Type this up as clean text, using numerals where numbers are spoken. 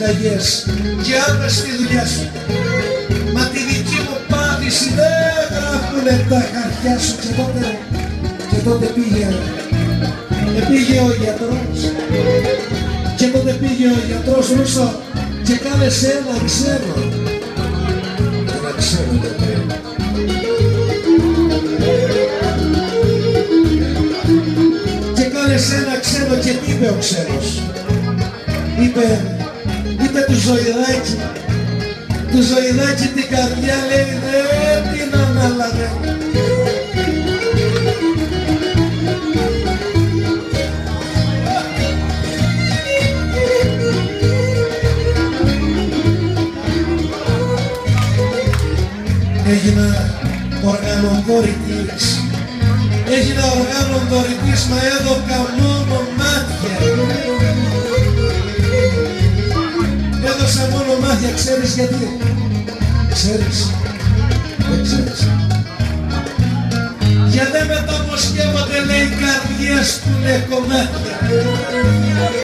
συνταγές και άμεσα στη δουλειά σου. Μα τη δική μου πάθηση δεν γράφουνε τα χαρτιά σου. Και τότε πήγε ο γιατρός. Και τότε πήγε ο γιατρός Ρούσο και κάλεσε ένα ξένο. Ένα ξένο γιατρέ. Και κάλεσε ένα ξένο και τι είπε ο ξένος? Είπε του Ζωηδάκη. Του Ζωηδάκη την καρδιά λέει δεν την ανάλαβε. Έγινα οργανοδωρητής, μα έδωκα μόνο μάτια. Έδωσα μόνο μάτια, ξέρεις γιατί? Ξέρεις? Δεν ξέρεις. Για δεν μεταμοσκεύονται λέει καρδιές που είναι κομμάτια.